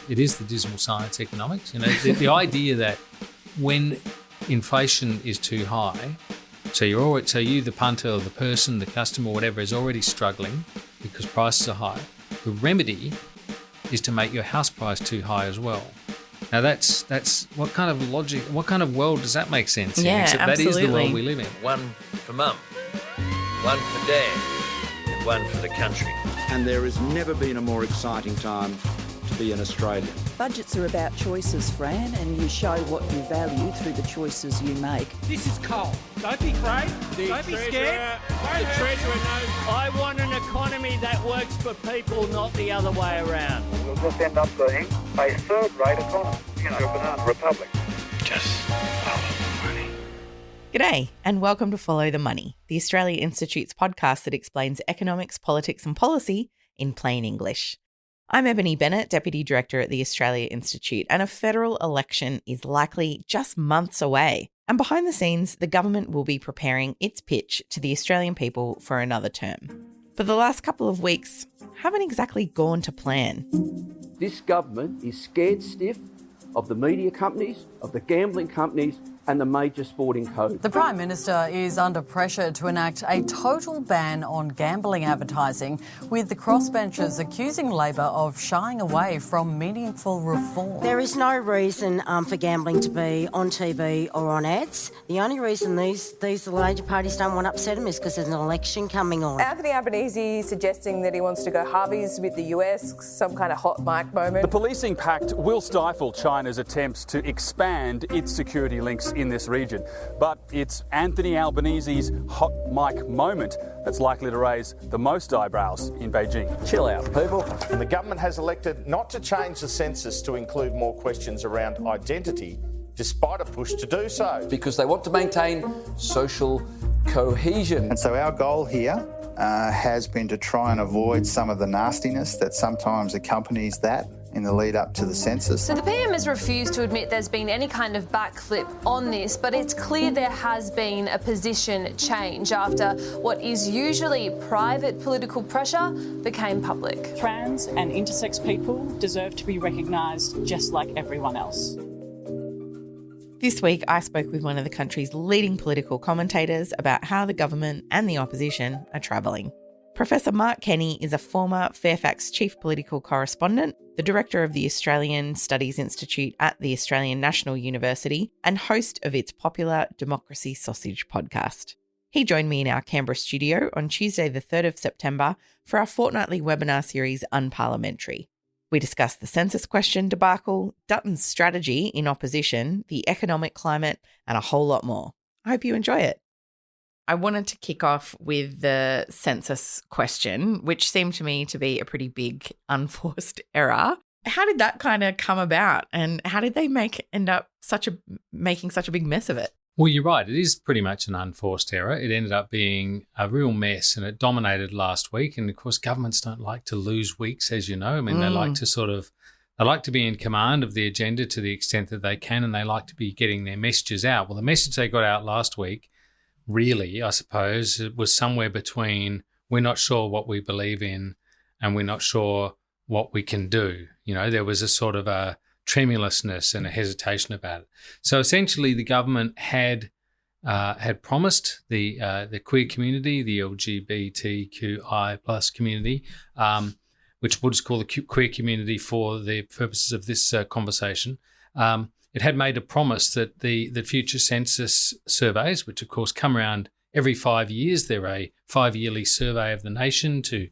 it is the dismal science economics. The idea that when inflation is too high, so you, the punter or the person, the customer, whatever, is already struggling because prices are high. The remedy is to make your house price too high as well. Now that's what kind of logic, what kind of world does that make sense in? Yeah, Except absolutely. That is the world we live in. One for mum, one for dad, and one for the country. And there has never been a more exciting time to be an Australian. Budgets are about choices, Fran, and you show what you value through the choices you make. This is coal. Don't be afraid. Don't be scared. The Treasurer knows. I want an economy that works for people, not the other way around. We'll just end up being a third-rate economy, a banana republic. Just follow the money. G'day, and welcome to Follow the Money, the Australia Institute's podcast that explains economics, politics and policy in plain English. I'm Ebony Bennett, Deputy Director at the Australia Institute, and a federal election is likely just months away. And behind the scenes, the government will be preparing its pitch to the Australian people for another term. But the last couple of weeks haven't exactly gone to plan. This government is scared stiff of the media companies, of the gambling companies, and the major sporting codes. The Prime Minister is under pressure to enact a total ban on gambling advertising, with the crossbenchers accusing Labor of shying away from meaningful reform. There is no reason for gambling to be on TV or on ads. The only reason these major parties don't want to upset them is because there's an election coming on. Anthony Albanese suggesting that he wants to go Harvey's with the US, some kind of hot mic moment. The policing pact will stifle China's attempts to expand its security links in this region. But it's Anthony Albanese's hot mic moment that's likely to raise the most eyebrows in Beijing. Chill out, people. And the government has elected not to change the census to include more questions around identity, despite a push to do so. Because they want to maintain social cohesion. And so our goal here has been to try and avoid some of the nastiness that sometimes accompanies that in the lead up to the census. So the PM has refused to admit there's been any kind of backflip on this, but it's clear there has been a position change after what is usually private political pressure became public. Trans and intersex people deserve to be recognised just like everyone else. This week, I spoke with one of the country's leading political commentators about how the government and the opposition are travelling. Professor Mark Kenny is a former Fairfax Chief Political Correspondent, the Director of the Australian Studies Institute at the Australian National University, and host of its popular Democracy Sausage podcast. He joined me in our Canberra studio on Tuesday the 3rd of September for our fortnightly webinar series Unparliamentary. We discussed the census question debacle, Dutton's strategy in opposition, the economic climate, and a whole lot more. I hope you enjoy it. I wanted to kick off with the census question, which seemed to me to be a pretty big unforced error. How did that kind of come about, and how did they end up making such a big mess of it? Well, you're right. It is pretty much an unforced error. It ended up being a real mess, and it dominated last week. And of course, governments don't like to lose weeks, as you know. I mean, they like to be in command of the agenda to the extent that they can, and they like to be getting their messages out. Well, the message they got out last week, really, I suppose, it was somewhere between we're not sure what we believe in and we're not sure what we can do. You know, there was a sort of a tremulousness and a hesitation about it. So essentially the government had promised the queer community, the LGBTQI plus community, which we'll just call the queer community for the purposes of this conversation, it had made a promise that the future census surveys, which of course come around every 5 years, they're a 5-yearly survey of the nation to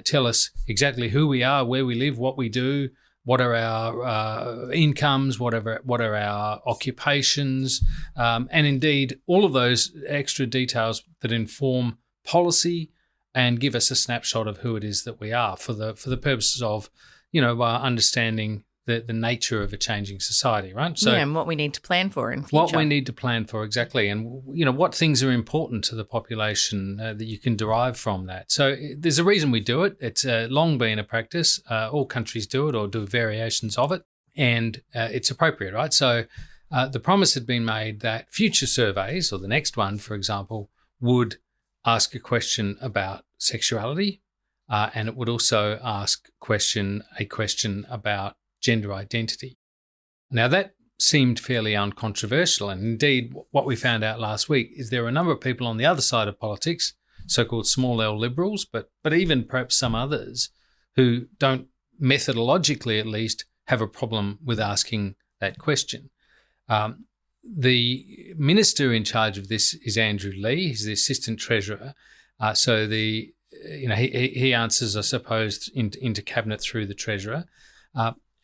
tell us exactly who we are, where we live, what we do, what are our incomes, what are our occupations, and indeed all of those extra details that inform policy and give us a snapshot of who it is that we are for the purposes of, understanding the nature of a changing society, right? So, and what we need to plan for in future. What we need to plan for, exactly. And, what things are important to the population that you can derive from that. So there's a reason we do it. It's long been a practice. All countries do it or do variations of it. And it's appropriate, right? So the promise had been made that future surveys, or the next one, for example, would ask a question about sexuality, and it would also ask a question about gender identity. Now, that seemed fairly uncontroversial, and indeed what we found out last week is there are a number of people on the other side of politics, so-called small L liberals, but even perhaps some others, who don't, methodologically at least, have a problem with asking that question. The minister in charge of this is Andrew Lee. He's the assistant treasurer. So he answers, I suppose, into cabinet through the treasurer.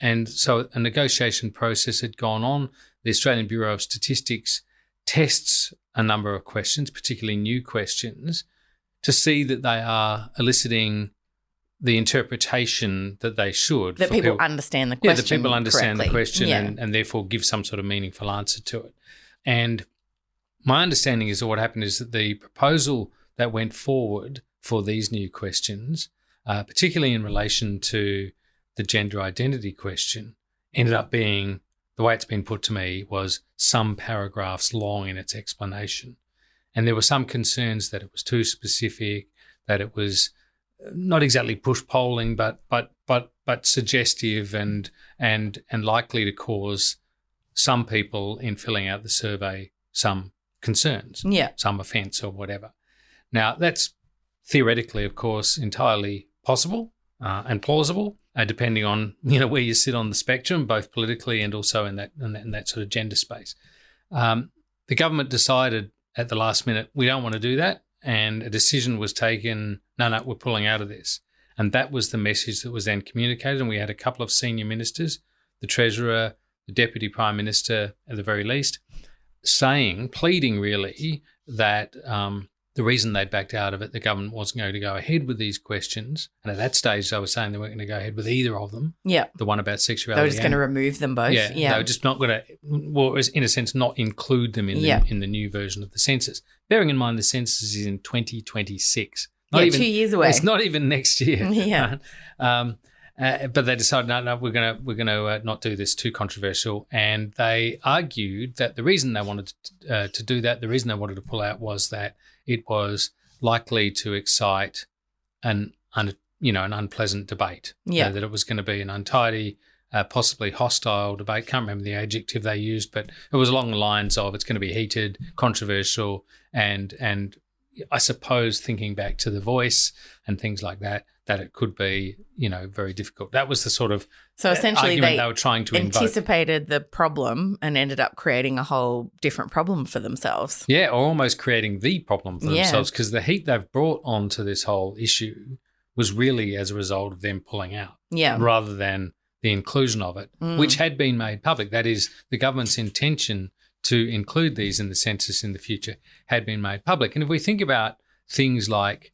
And so a negotiation process had gone on. The Australian Bureau of Statistics tests a number of questions, particularly new questions, to see that they are eliciting the interpretation that they should. That people understand the question. Yeah, that people understand correctly. the question Yeah. and therefore give some sort of meaningful answer to it. And my understanding is that what happened is that the proposal that went forward for these new questions, particularly in relation to the gender identity question, ended up being, the way it's been put to me, was some paragraphs long in its explanation. And there were some concerns that it was too specific, that it was not exactly push polling, but suggestive and likely to cause some people in filling out the survey some concerns, some offence or whatever. Now, that's theoretically, of course, entirely possible and plausible, depending on where you sit on the spectrum, both politically and also in that sort of gender space. The government decided at the last minute, we don't want to do that, and a decision was taken, no, we're pulling out of this. And that was the message that was then communicated, and we had a couple of senior ministers, the Treasurer, the Deputy Prime Minister at the very least, pleading really that the reason they'd backed out of it, the government wasn't going to go ahead with these questions. And at that stage, they were saying they weren't going to go ahead with either of them. Yeah. The one about sexuality. They were just going to remove them both. Yeah. They were just not going to, well, in a sense, not include them in the new version of the census. Bearing in mind the census is in 2026. Not even 2 years away. It's not even next year. Yeah. But they decided, no, we're going to not do this, too controversial. And they argued that the reason they wanted to do that, the reason they wanted to pull out, was that it was likely to excite an unpleasant debate. Yeah. That it was going to be an untidy, possibly hostile debate. Can't remember the adjective they used, but it was along the lines of it's going to be heated, controversial, and I suppose thinking back to The Voice and things like that it could be, very difficult. That was the sort of essentially argument they were trying to anticipated the problem and ended up creating a whole different problem for themselves. Yeah, or almost creating the problem for themselves, because the heat they've brought onto this whole issue was really as a result of them pulling out, rather than the inclusion of it, which had been made public. That is, the government's intention to include these in the census in the future had been made public. And if we think about things like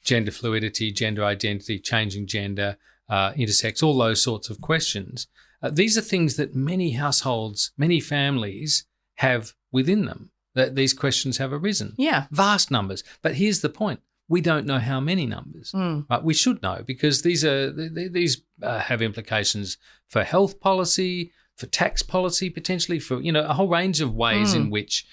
gender fluidity, gender identity, changing gender, intersex, all those sorts of questions, these are things that many households, many families have within them, that these questions have arisen. Yeah. Vast numbers. But here's the point. We don't know how many numbers. Right? We should know, because these have implications for health policy, for tax policy, potentially for a whole range of ways in which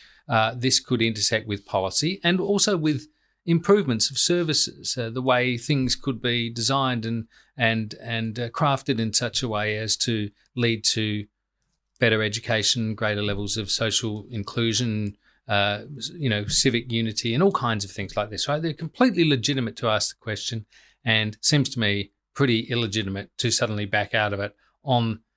this could intersect with policy, and also with improvements of services, the way things could be designed and crafted in such a way as to lead to better education, greater levels of social inclusion, civic unity, and all kinds of things like this. Right? They're completely legitimate to ask the question, and seems to me pretty illegitimate to suddenly back out of it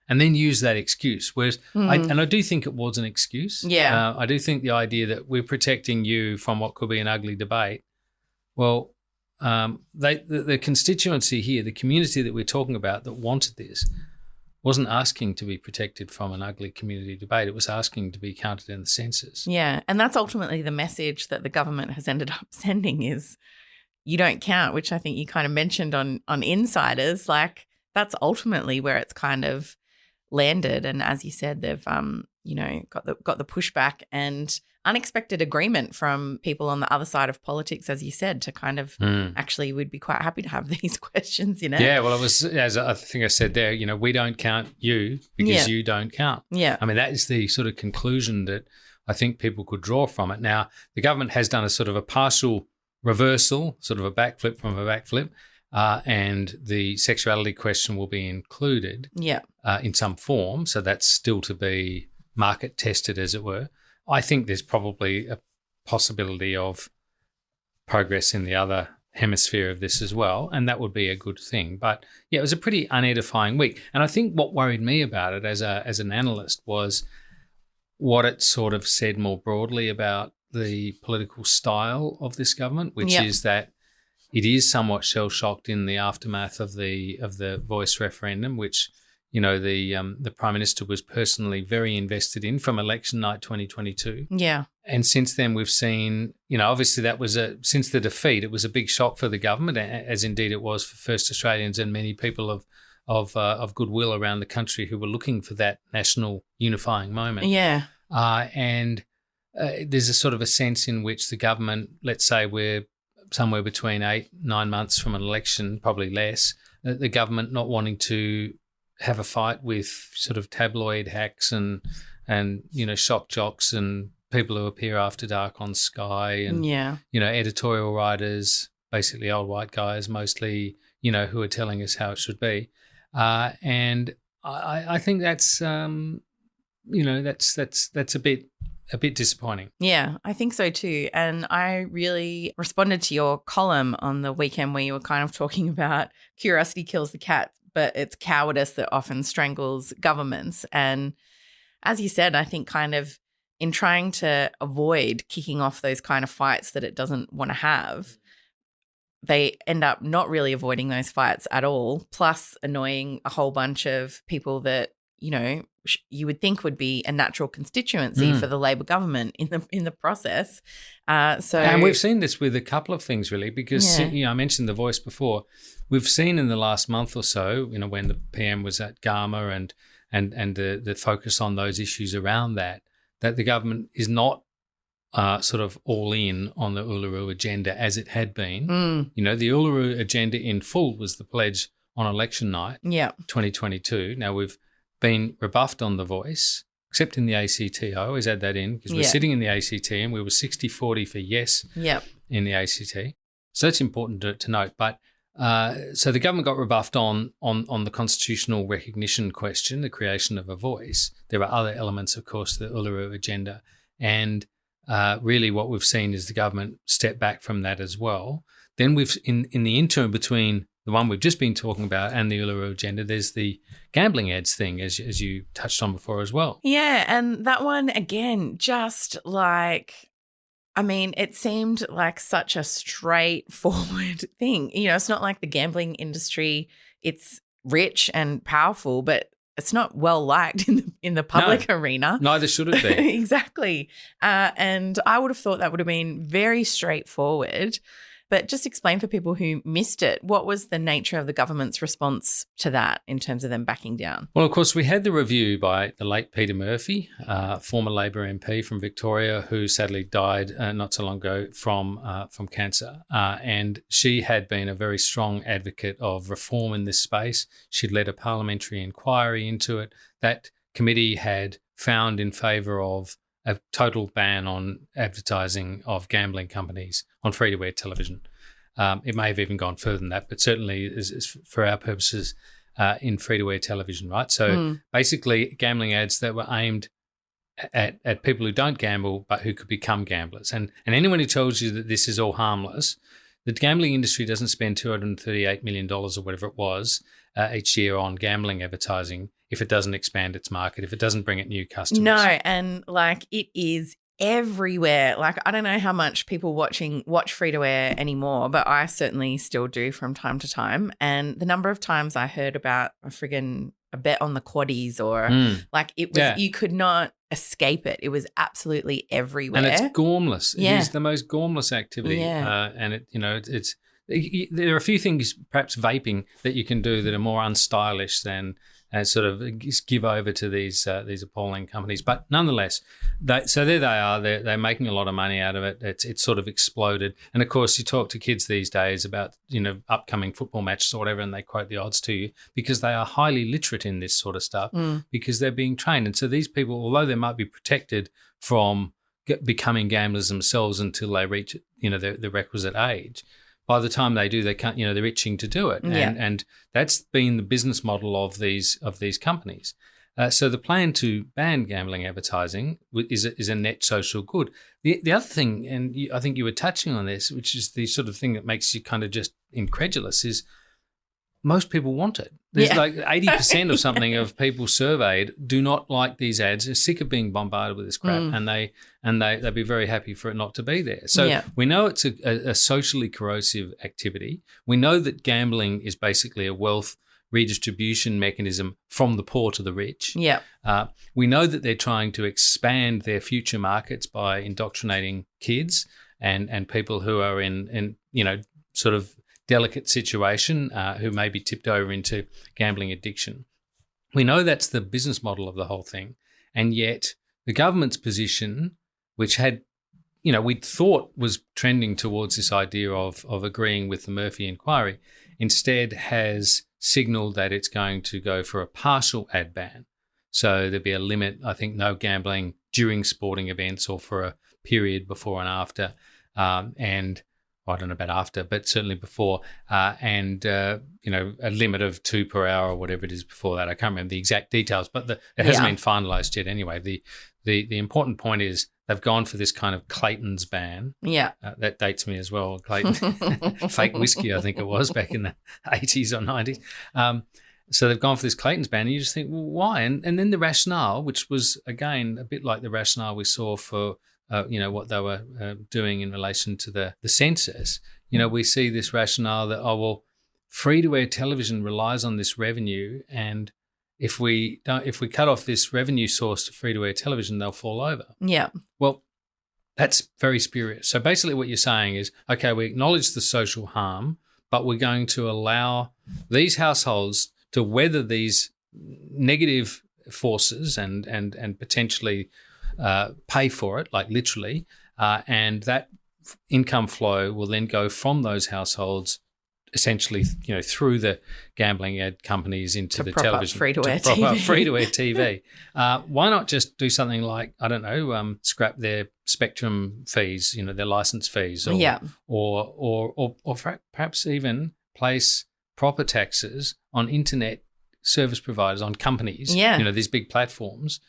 and then use that excuse. Whereas, I do think it was an excuse. Yeah. I do think the idea that we're protecting you from what could be an ugly debate. Well, the constituency here, the community that we're talking about that wanted this, wasn't asking to be protected from an ugly community debate. It was asking to be counted in the census. Yeah, and that's ultimately the message that the government has ended up sending is you don't count, which I think you kind of mentioned on Insiders. Like, that's ultimately where it's kind of landed. And as you said, they've got the pushback and unexpected agreement from people on the other side of politics, as you said, to kind of actually we'd be quite happy to have these questions, Yeah, well, it was, as I think I said there, we don't count you because you don't count. Yeah. I mean, that is the sort of conclusion that I think people could draw from it. Now, the government has done a sort of a partial reversal, sort of a backflip from a backflip, and the sexuality question will be included in some form. So that's still to be market tested, as it were. I think there's probably a possibility of progress in the other hemisphere of this as well, and that would be a good thing. But yeah, it was a pretty unedifying week. And I think what worried me about it as an analyst was what it sort of said more broadly about the political style of this government, which is that it is somewhat shell-shocked in the aftermath of the Voice referendum, which, you know, the Prime Minister was personally very invested in from election night 2022. Yeah. And since then we've seen, you know, obviously that was since the defeat, it was a big shock for the government, as indeed it was for First Australians and many people of goodwill around the country who were looking for that national unifying moment. Yeah. And there's a sort of a sense in which the government, let's say we're somewhere between 8-9 months from an election, probably less, the government not wanting to have a fight with sort of tabloid hacks and you know, shock jocks and people who appear after dark on Sky and, you know, editorial writers, basically old white guys mostly, you know, who are telling us how it should be. And I think that's, you know, that's a bit disappointing. Yeah, I think so too. And I really responded to your column on the weekend where you were kind of talking about curiosity kills the cat, but it's cowardice that often strangles governments. And as you said, I think kind of in trying to avoid kicking off those kind of fights that it doesn't want to have, they end up not really avoiding those fights at all, plus annoying a whole bunch of people that, you know, you would think would be a natural constituency for the Labor government in the process. And we've seen this with a couple of things really, because you know, I mentioned the Voice before. We've seen in the last month or so, you know, when the PM was at Garma and the focus on those issues around that the government is not sort of all in on the Uluru agenda as it had been. You know, the Uluru agenda in full was the pledge on election night, 2022. Now we've been rebuffed on the Voice, except in the ACT. I always add that in because we're sitting in the ACT and we were 60-40 for yes in the ACT. So that's important to note. But so the government got rebuffed on the constitutional recognition question, the creation of a Voice. There are other elements, of course, the Uluru agenda. And really what we've seen is the government step back from that as well. Then we've, in the interim between the one we've just been talking about and the Uluru agenda, there's the gambling ads thing, as you touched on before as well. Yeah, and that one, again, just like, I mean, it seemed like such a straightforward thing. You know, it's not like the gambling industry, it's rich and powerful, but it's not well liked in the public arena. Neither should it be. Exactly. And I would have thought that would have been very straightforward. But just explain for people who missed it, what was the nature of the government's response to that in terms of them backing down? Well, of course, we had the review by the late Peter Murphy, former Labor MP from Victoria, who sadly died not so long ago from cancer. And she had been a very strong advocate of reform in this space. She'd led a parliamentary inquiry into it. That committee had found in favour of a total ban on advertising of gambling companies on free-to-air television. It may have even gone further than that, but certainly is for our purposes in free-to-air television, right? So basically gambling ads that were aimed at people who don't gamble but who could become gamblers. And anyone who tells you that this is all harmless, the gambling industry doesn't spend $238 million or whatever it was each year on gambling advertising if it doesn't expand its market, if it doesn't bring it new customers. No, and like it is everywhere. Like I don't know how much people watch free-to-air anymore, but I certainly still do from time to time. And the number of times I heard about a bet on the quaddies or like it was, you could not escape it. It was absolutely everywhere. And it's gormless. It is the most gormless activity. And it, you know, there are a few things, perhaps vaping, that you can do that are more unstylish than sort of give over to these appalling companies. But nonetheless, so there they are. They're making a lot of money out of it. It's sort of exploded. And of course, you talk to kids these days about, you know, upcoming football matches or whatever, and they quote the odds to you because they are highly literate in this sort of stuff because they're being trained. And so these people, although they might be protected from becoming gamblers themselves until they reach, you know, the requisite age, by the time they do, they can't, they're itching to do it. And that's been the business model of these companies. So the plan to ban gambling advertising is a net social good. The other thing, and I think you were touching on this, which is the sort of thing that makes you kind of just incredulous, is most people want it. There's like 80% or something of people surveyed do not like these ads. They're sick of being bombarded with this crap, and they'd be very happy for it not to be there. So we know it's a socially corrosive activity. We know that gambling is basically a wealth redistribution mechanism from the poor to the rich. We know that they're trying to expand their future markets by indoctrinating kids and people who are in sort of delicate situation who may be tipped over into gambling addiction. We know that's the business model of the whole thing, and yet the government's position, which had, we thought was trending towards this idea of agreeing with the Murphy inquiry, instead has signalled that it's going to go for a partial ad ban. So there'd be a limit, I think, no gambling during sporting events or for a period before and after, and I don't know about after, but certainly before, and a limit of 2 per hour or whatever it is before that. I can't remember the exact details, but it hasn't been finalised yet anyway. The important point is they've gone for this kind of Clayton's ban. That dates me as well. Clayton, fake whiskey, I think it was back in the 80s or 90s. So they've gone for this Clayton's ban, and you just think, well, why? And then the rationale, which was, again, a bit like the rationale we saw for what they were doing in relation to the census. We see this rationale that, free-to-air television relies on this revenue, and if we cut off this revenue source to free-to-air television, they'll fall over. Well, that's very spurious. So basically what you're saying is, okay, we acknowledge the social harm, but we're going to allow these households to weather these negative forces and potentially pay for it, like literally, and that income flow will then go from those households essentially, through the gambling ad companies into the television. Free-to-air TV. Why not just do something like, I don't know, scrap their spectrum fees, their license fees, or perhaps even place proper taxes on internet service providers, on companies, these big platforms.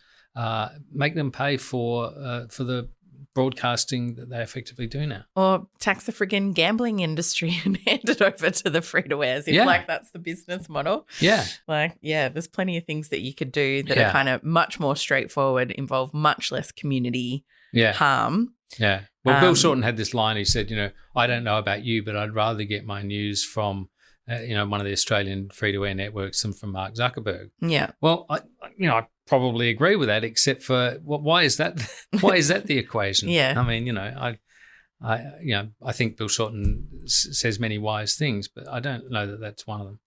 Make them pay for the broadcasting that they effectively do now. Or tax the friggin' gambling industry and hand it over to the free-to-airs if that's the business model. There's plenty of things that you could do that are kind of much more straightforward, involve much less community harm. Well, Bill Shorten had this line. He said, I don't know about you, but I'd rather get my news from one of the Australian free-to-air networks than from Mark Zuckerberg. Well, I probably agree with that, except for why is that? Why is that the equation? I mean, I think Bill Shorten says many wise things, but I don't know that that's one of them.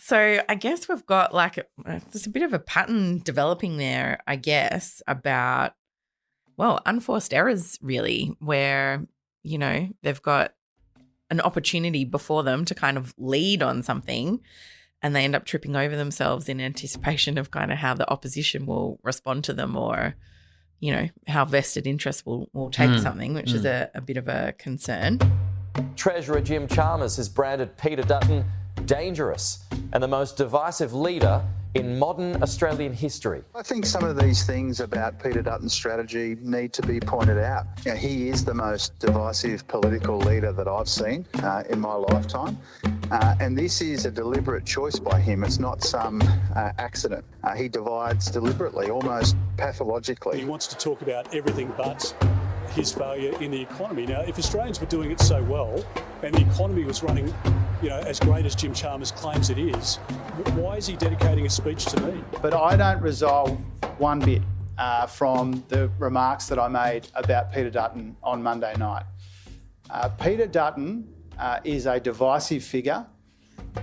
So I guess we've got there's a bit of a pattern developing there, I guess, about unforced errors really, where they've got an opportunity before them to kind of lead on something, and they end up tripping over themselves in anticipation of kind of how the opposition will respond to them, or, how vested interest will take something, which is a bit of a concern. Treasurer Jim Chalmers has branded Peter Dutton dangerous and the most divisive leader in modern Australian history. I think some of these things about Peter Dutton's strategy need to be pointed out. He is the most divisive political leader that I've seen in my lifetime. And this is a deliberate choice by him. It's not some accident. He divides deliberately, almost pathologically. He wants to talk about everything but his failure in the economy. Now, if Australians were doing it so well and the economy was running, as great as Jim Chalmers claims it is, why is he dedicating a speech to me? But I don't resolve one bit from the remarks that I made about Peter Dutton on Monday night. Peter Dutton is a divisive figure,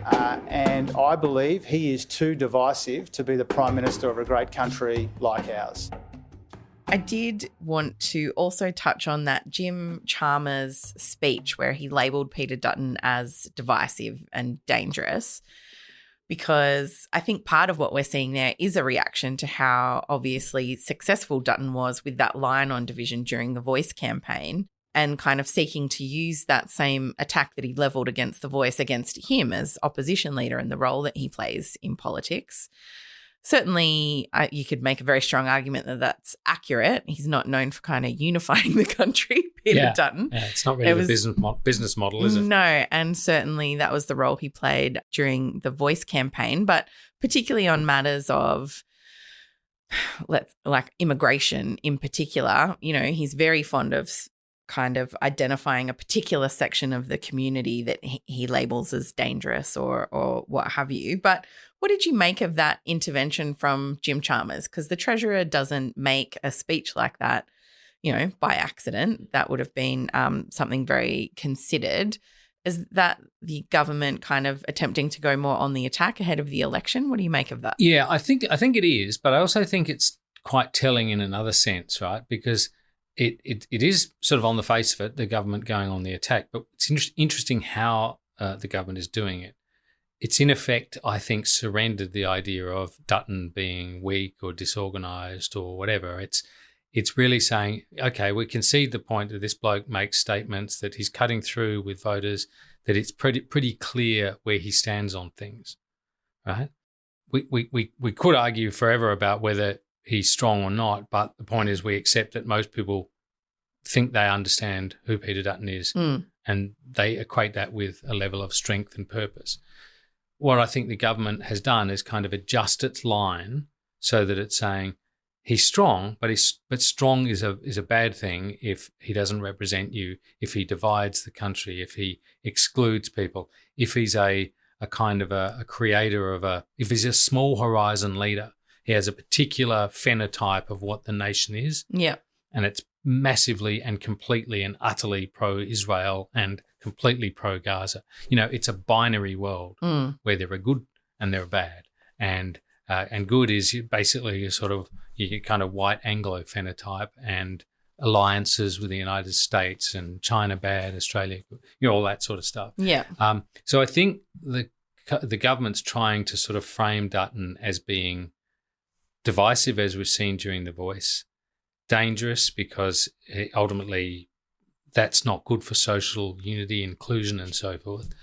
and I believe he is too divisive to be the Prime Minister of a great country like ours. I did want to also touch on that Jim Chalmers speech where he labelled Peter Dutton as divisive and dangerous, because I think part of what we're seeing there is a reaction to how obviously successful Dutton was with that line on division during the Voice campaign. and kind of seeking to use that same attack that he levelled against The Voice against him as opposition leader and the role that he plays in politics. Certainly, you could make a very strong argument that that's accurate. He's not known for kind of unifying the country, Peter Dutton. Yeah, it's not really the business model, is it? No, and certainly that was the role he played during the Voice campaign, but particularly on matters of like immigration in particular, he's very fond of kind of identifying a particular section of the community that he labels as dangerous or what have you. But what did you make of that intervention from Jim Chalmers? Because the Treasurer doesn't make a speech like that, by accident. That would have been something very considered. Is that the government kind of attempting to go more on the attack ahead of the election? What do you make of that? Yeah, I think it is, but I also think it's quite telling in another sense, right? Because it is sort of on the face of it, the government going on the attack, but it's interesting how the government is doing it. It's in effect, I think, surrendered the idea of Dutton being weak or disorganised or whatever. It's really saying, okay, we concede the point that this bloke makes statements, that he's cutting through with voters, that it's pretty clear where he stands on things, right? We could argue forever about whether he's strong or not, but the point is we accept that most people think they understand who Peter Dutton is and they equate that with a level of strength and purpose. What I think the government has done is kind of adjust its line so that it's saying he's strong, but strong is a bad thing if he doesn't represent you, if he divides the country, if he excludes people, if he's a kind of a creator of if he's a small horizon leader. He has a particular phenotype of what the nation is. Yeah. And it's massively and completely and utterly pro-Israel and completely pro-Gaza. It's a binary world where there are good and there are bad. And good is basically your kind of white Anglo phenotype and alliances with the United States and China bad, Australia good, all that sort of stuff. Yeah. So I think the government's trying to sort of frame Dutton as being divisive, as we've seen during The Voice, dangerous because ultimately that's not good for social unity, inclusion and so forth,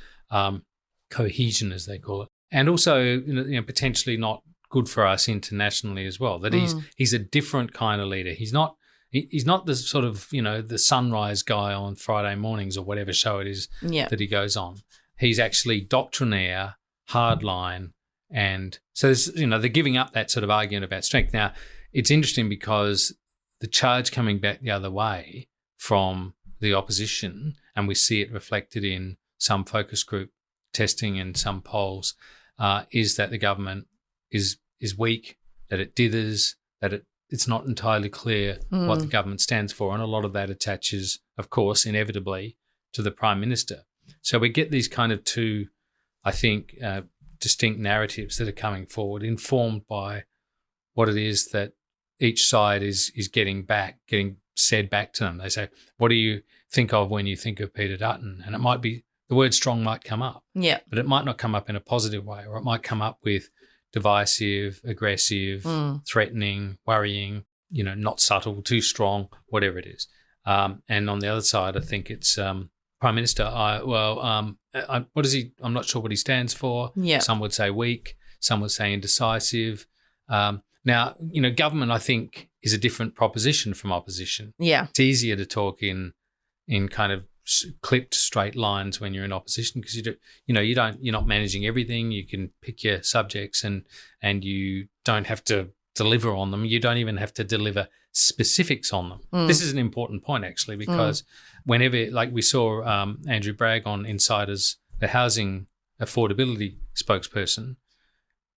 cohesion as they call it, and also potentially not good for us internationally as well, that he's a different kind of leader. He's not the sort of, the sunrise guy on Friday mornings or whatever show it is that he goes on. He's actually doctrinaire, hardline, and so there's, they're giving up that sort of argument about strength. Now, it's interesting because the charge coming back the other way from the opposition, and we see it reflected in some focus group testing and some polls, is that the government is weak, that it dithers, that it's not entirely clear what the government stands for, and a lot of that attaches, of course, inevitably to the Prime Minister. So we get these kind of two, I think, distinct narratives that are coming forward, informed by what it is that each side is getting said back to them. They say, what do you think of when you think of Peter Dutton? And it might be, the word strong might come up, but it might not come up in a positive way, or it might come up with divisive, aggressive, threatening, worrying, not subtle, too strong, whatever it is. And on the other side, I think it's Prime Minister. What is he? I'm not sure what he stands for. Yeah. Some would say weak. Some would say indecisive. Now, government, I think, is a different proposition from opposition. Yeah. It's easier to talk in kind of clipped straight lines when you're in opposition because you're not managing everything. You can pick your subjects and you don't have to deliver on them. You don't even have to deliver specifics on them. This is an important point actually, because whenever, like we saw Andrew Bragg on Insiders, the housing affordability spokesperson,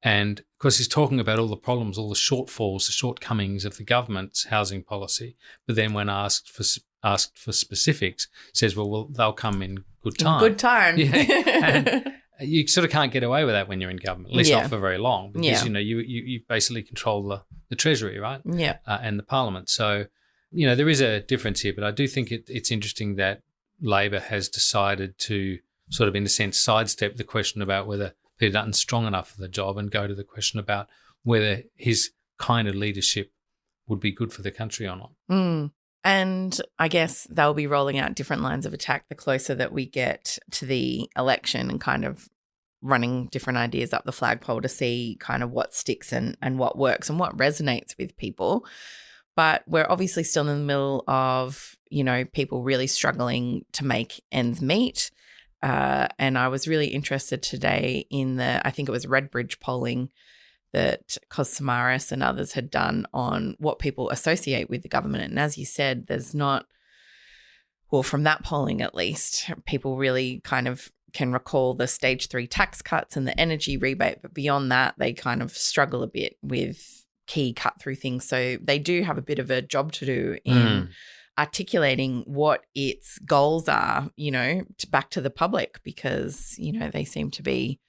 and of course he's talking about all the problems, all the shortfalls, the shortcomings of the government's housing policy, but then when asked for specifics, says, well, they'll come in good time. Good time. Yeah. And you sort of can't get away with that when you're in government, at least not for very long, because you basically control the Treasury, right? Yeah. And the Parliament. So, there is a difference here, but I do think it's interesting that Labor has decided to sort of, in a sense, sidestep the question about whether Peter Dutton's strong enough for the job and go to the question about whether his kind of leadership would be good for the country or not. And I guess they'll be rolling out different lines of attack the closer that we get to the election and kind of running different ideas up the flagpole to see kind of what sticks and what works and what resonates with people. But we're obviously still in the middle of, people really struggling to make ends meet. And I was really interested today in I think it was Redbridge polling that Cos Samaris and others had done on what people associate with the government. And as you said, there's not, well, from that polling at least, people really kind of can recall the stage 3 tax cuts and the energy rebate. But beyond that, they kind of struggle a bit with key cut through things. So they do have a bit of a job to do in articulating what its goals are, back to the public, because, they seem to be,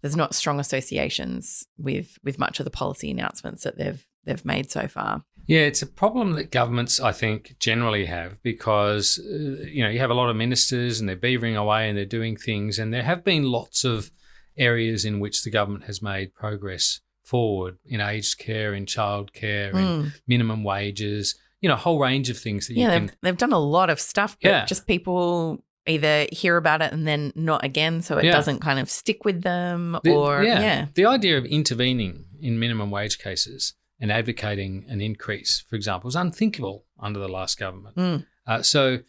there's not strong associations with much of the policy announcements that they've made so far. Yeah, it's a problem that governments, I think, generally have because, you have a lot of ministers and they're beavering away and they're doing things, and there have been lots of areas in which the government has made progress forward in aged care, in childcare, in minimum wages, a whole range of things that you can... They've done a lot of stuff, but just people either hear about it and then not again, so it doesn't kind of stick with them The idea of intervening in minimum wage cases and advocating an increase, for example, was unthinkable under the last government. So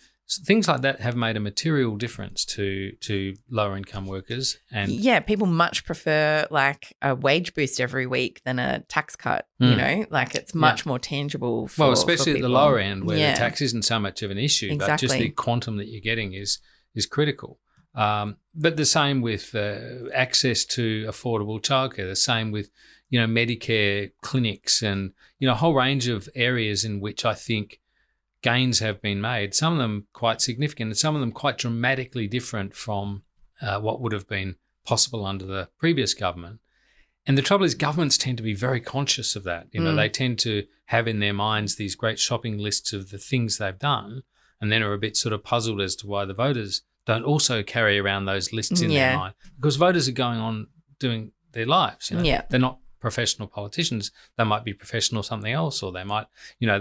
things like that have made a material difference to lower income workers. And people much prefer like a wage boost every week than a tax cut, it's much more tangible for Well, especially for at the lower end where the tax isn't so much of an issue, but just the quantum that you're getting is critical. But the same with access to affordable childcare, the same with, Medicare clinics and, a whole range of areas in which I think gains have been made, some of them quite significant and some of them quite dramatically different from what would have been possible under the previous government. And the trouble is governments tend to be very conscious of that. They tend to have in their minds these great shopping lists of the things they've done and then are a bit sort of puzzled as to why the voters don't also carry around those lists in their mind, because voters are going on doing their lives. They're not professional politicians. They might be professional something else, or they might,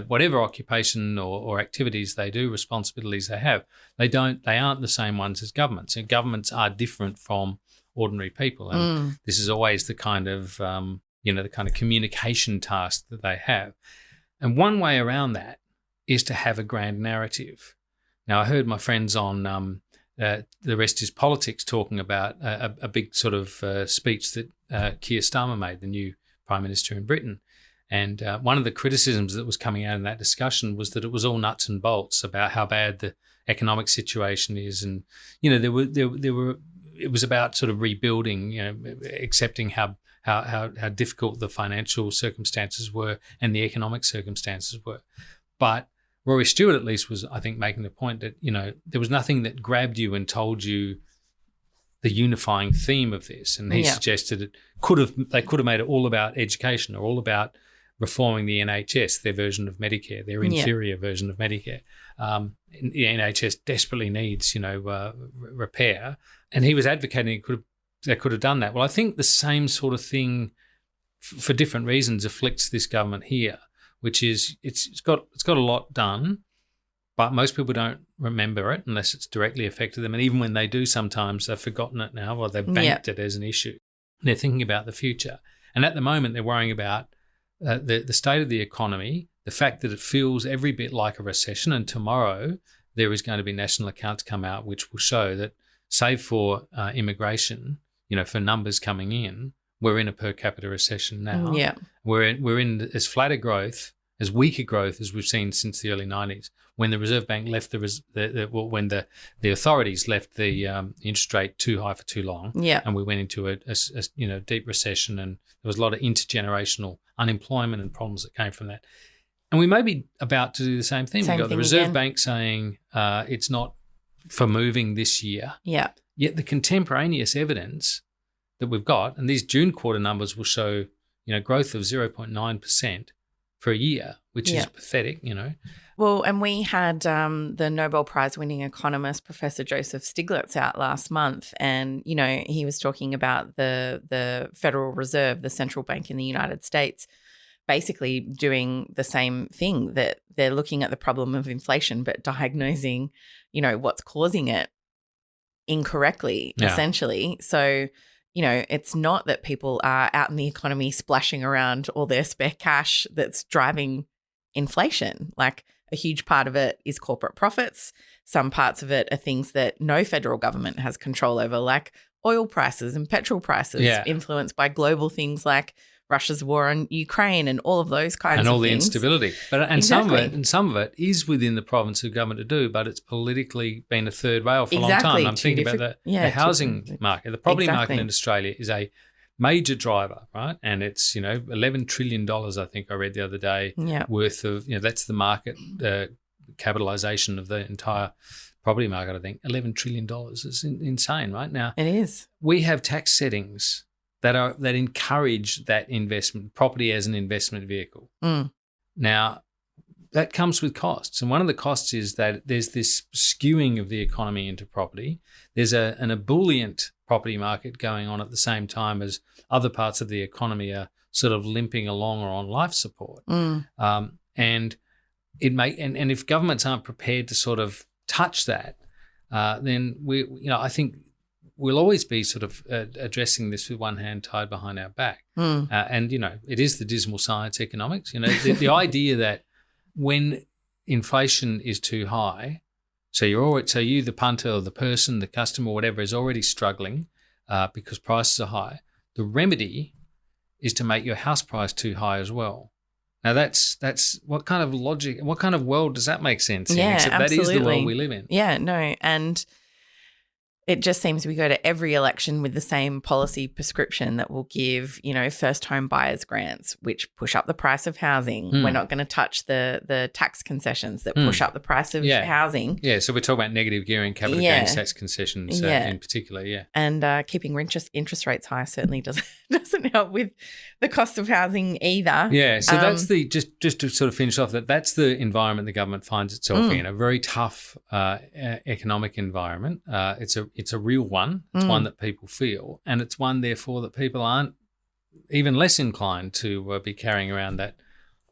whatever occupation or activities they do, responsibilities they have, they aren't the same ones as governments. And governments are different from ordinary people. And this is always the kind of, the kind of communication task that they have. And one way around that is to have a grand narrative. Now, I heard my friends on The Rest is Politics talking about a big sort of speech that Keir Starmer made, the new Prime Minister in Britain. And one of the criticisms that was coming out in that discussion was that it was all nuts and bolts about how bad the economic situation is. And, it was about sort of rebuilding, accepting how difficult the financial circumstances were and the economic circumstances were. But Rory Stewart at least was, I think, making the point that, there was nothing that grabbed you and told you the unifying theme of this. And he suggested they could have made it all about education or all about reforming the NHS, their version of Medicare, their inferior version of Medicare. The NHS desperately needs, repair. And he was advocating they could have done that. Well, I think the same sort of thing, for different reasons, afflicts this government here, which is it's got a lot done, but most people don't remember it unless it's directly affected them. And even when they do, sometimes they've forgotten it now or they've banked it as an issue. They're thinking about the future. And at the moment, they're worrying about the state of the economy, the fact that it feels every bit like a recession. And tomorrow there is going to be national accounts come out which will show that, save for immigration, for numbers coming in, we're in a per capita recession now. Yeah. We're in as flatter growth, as weaker growth as we've seen since the early 90s, when the Reserve Bank left when the authorities left the interest rate too high for too long, and we went into a deep recession, and there was a lot of intergenerational unemployment and problems that came from that. And we may be about to do the same thing. We've got the Reserve Bank saying it's not for moving this year. Yeah. Yet the contemporaneous evidence that we've got, and these June quarter numbers will show, growth of 0.9% for a year, which is pathetic, Well, and we had the Nobel Prize-winning economist, Professor Joseph Stiglitz, out last month, and, he was talking about the Federal Reserve, the central bank in the United States, basically doing the same thing, that they're looking at the problem of inflation but diagnosing, what's causing it incorrectly, essentially. So, it's not that people are out in the economy splashing around all their spare cash that's driving inflation. Like, a huge part of it is corporate profits. Some parts of it are things that no federal government has control over, like oil prices and petrol prices, influenced by global things like Russia's war on Ukraine and all of those kinds of things. And all the instability. Some of it is within the province of government to do, but it's politically been a third rail for a long time. I'm thinking about the housing market. The property market in Australia is a major driver, right? And it's, $11 trillion, I think I read the other day, worth of, that's the market capitalisation of the entire property market, I think. $11 trillion is insane, right? Now, it is. We have tax settings that encourage that investment, property as an investment vehicle. Now, that comes with costs. And one of the costs is that there's this skewing of the economy into property. There's an ebullient property market going on at the same time as other parts of the economy are sort of limping along or on life support. And if governments aren't prepared to sort of touch that, then I think we'll always be sort of addressing this with one hand tied behind our back. And, it is the dismal science economics. The idea that when inflation is too high, so you, the punter or the person, the customer, whatever, is already struggling because prices are high. The remedy is to make your house price too high as well. Now, that's what kind of logic, what kind of world does that make sense in? Yeah, Except absolutely. That is the world we live in. Yeah, no, and it just seems we go to every election with the same policy prescription that will give, first home buyers grants, which push up the price of housing. We're not going to touch the tax concessions that push up the price of housing. Yeah, so we're talking about negative gearing, capital gains tax concessions in particular, And keeping interest rates high certainly doesn't help with the cost of housing either. Yeah, so that's just to sort of finish off, that's the environment the government finds itself in, a very tough economic environment. It's a real one. It's one that people feel, and it's one, therefore, that people aren't even less inclined to be carrying around that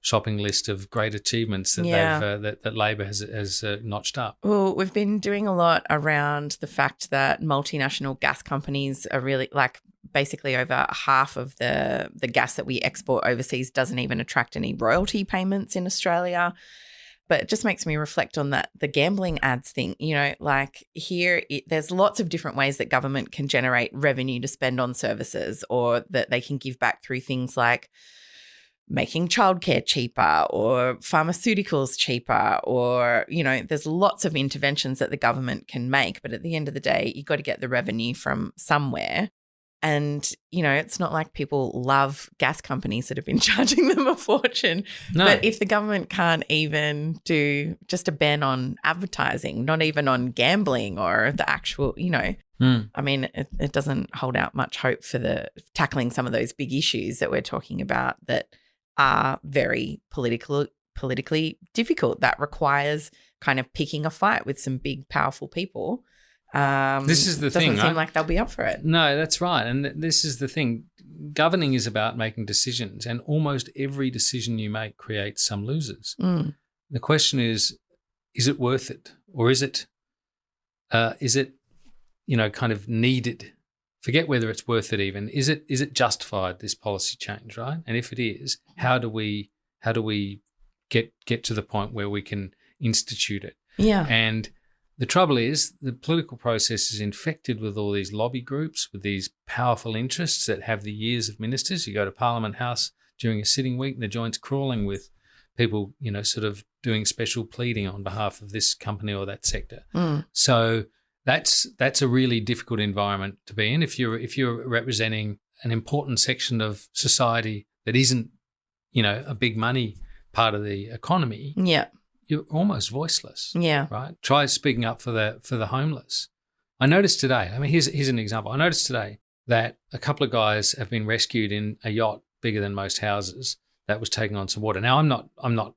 shopping list of great achievements that that Labor has notched up. Well, we've been doing a lot around the fact that multinational gas companies are really, like, basically over half of the gas that we export overseas doesn't even attract any royalty payments in Australia. But it just makes me reflect on the gambling ads thing. Like here, there's lots of different ways that government can generate revenue to spend on services, or that they can give back through things like making childcare cheaper or pharmaceuticals cheaper, or, there's lots of interventions that the government can make. But at the end of the day, you've got to get the revenue from somewhere. And, it's not like people love gas companies that have been charging them a fortune. No. But if the government can't even do just a ban on advertising, not even on gambling or the actual, I mean, it doesn't hold out much hope for tackling some of those big issues that we're talking about that are very politically difficult, that requires kind of picking a fight with some big, powerful people. This is the thing, doesn't seem like they'll be up for it. No, that's right. And this is the thing. Governing is about making decisions, and almost every decision you make creates some losers. The question is it worth it, or is it kind of needed? Forget whether it's worth it even. Is it justified, this policy change, right? And if it is, how do we get to the point where we can institute it? Yeah. And the trouble is the political process is infected with all these lobby groups, with these powerful interests that have the ears of ministers. You go to Parliament House during a sitting week and the joint's crawling with people, sort of doing special pleading on behalf of this company or that sector. So that's a really difficult environment to be in if you're representing an important section of society that isn't, a big money part of the economy. Yeah. You're almost voiceless. Yeah. Right? Try speaking up for the homeless. I noticed today, here's an example. I noticed today that a couple of guys have been rescued in a yacht bigger than most houses that was taking on some water. Now, I'm not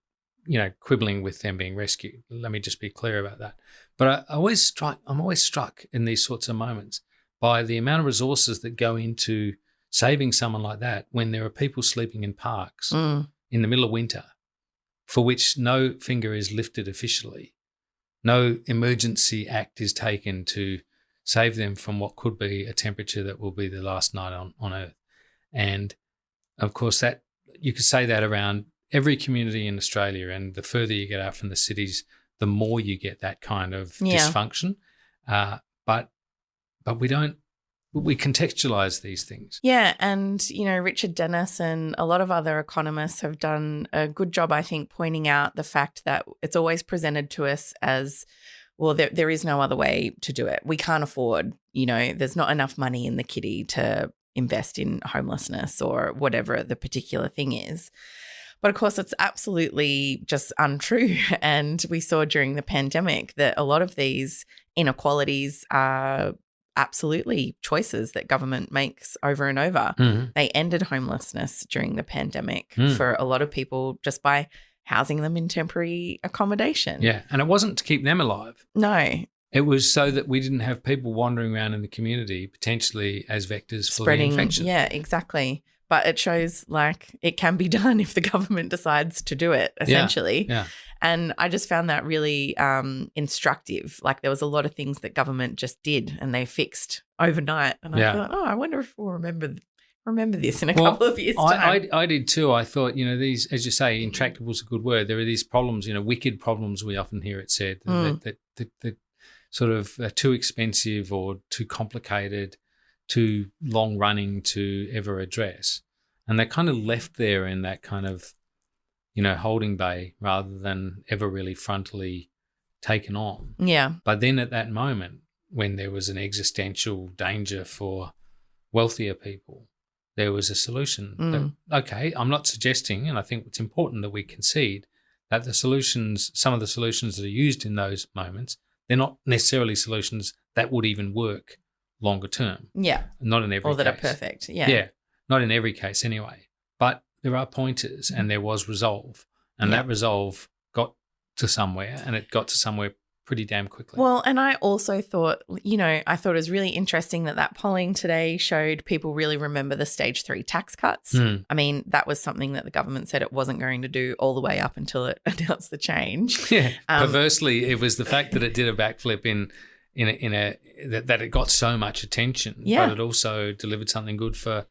quibbling with them being rescued. Let me just be clear about that. But I'm always struck in these sorts of moments by the amount of resources that go into saving someone like that when there are people sleeping in parks. in the middle of winter, for which no finger is lifted officially, no emergency act is taken to save them from what could be a temperature that will be the last night on Earth. And, of course, that you could say that around every community in Australia, and the further you get out from the cities, the more you get that kind of dysfunction. But we contextualise these things. Yeah, and, Richard Dennis and a lot of other economists have done a good job, I think, pointing out the fact that it's always presented to us as, well, there is no other way to do it. We can't afford, there's not enough money in the kitty to invest in homelessness or whatever the particular thing is. But, of course, it's absolutely just untrue. And we saw during the pandemic that a lot of these inequalities are absolutely choices that government makes over and over. Mm-hmm. They ended homelessness during the pandemic for a lot of people just by housing them in temporary accommodation. Yeah, and it wasn't to keep them alive. No. It was so that we didn't have people wandering around in the community potentially as vectors for the infection. Yeah, exactly. But it shows it can be done if the government decides to do it, essentially. Yeah. And I just found that really instructive. There was a lot of things that government just did and they fixed overnight. And I thought, I wonder if we'll remember this in a couple of years' time. I did too. I thought, these, as you say, intractable is a good word. There are these problems, wicked problems, we often hear it said, that sort of too expensive or too complicated, too long-running to ever address. And they're kind of left there in that kind of, holding bay rather than ever really frontally taken on. Yeah. But then at that moment, when there was an existential danger for wealthier people, there was a solution. That, I'm not suggesting, and I think it's important that we concede that some of the solutions that are used in those moments, they're not necessarily solutions that would even work longer term. Yeah. Not in every case. Or that are perfect. Yeah. Yeah. Not in every case anyway. But there are pointers and there was resolve. And that resolve got to somewhere, and it got to somewhere pretty damn quickly. Well, and I also thought, I thought it was really interesting that polling today showed people really remember the stage 3 tax cuts. I mean, that was something that the government said it wasn't going to do all the way up until it announced the change. Yeah. Perversely, it was the fact that it did a backflip that it got so much attention, but it also delivered something good for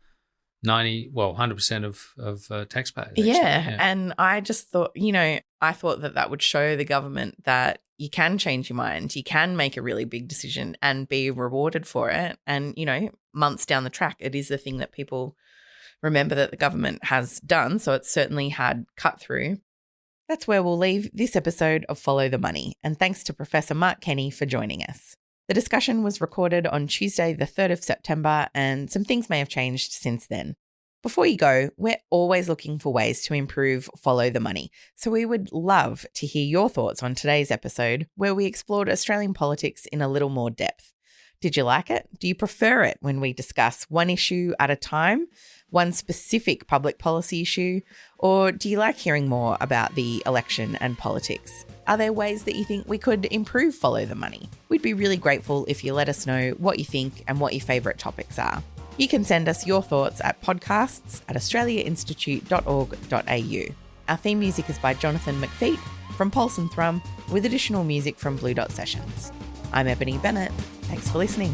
100% of taxpayers. Actually. Yeah, and I just thought, I thought that would show the government that you can change your mind, you can make a really big decision and be rewarded for it. And, months down the track, it is the thing that people remember that the government has done. So it's certainly had cut through. That's where we'll leave this episode of Follow the Money. And thanks to Professor Mark Kenny for joining us. The discussion was recorded on Tuesday, the 3rd of September, and some things may have changed since then. Before you go, we're always looking for ways to improve Follow the Money. So we would love to hear your thoughts on today's episode, where we explored Australian politics in a little more depth. Did you like it? Do you prefer it when we discuss one issue at a time, one specific public policy issue, or do you like hearing more about the election and politics? Are there ways that you think we could improve Follow the Money? We'd be really grateful if you let us know what you think and what your favourite topics are. You can send us your thoughts at podcasts@australiainstitute.org.au. Our theme music is by Jonathan McFeet from Pulse and Thrum, with additional music from Blue Dot Sessions. I'm Ebony Bennett. Thanks for listening.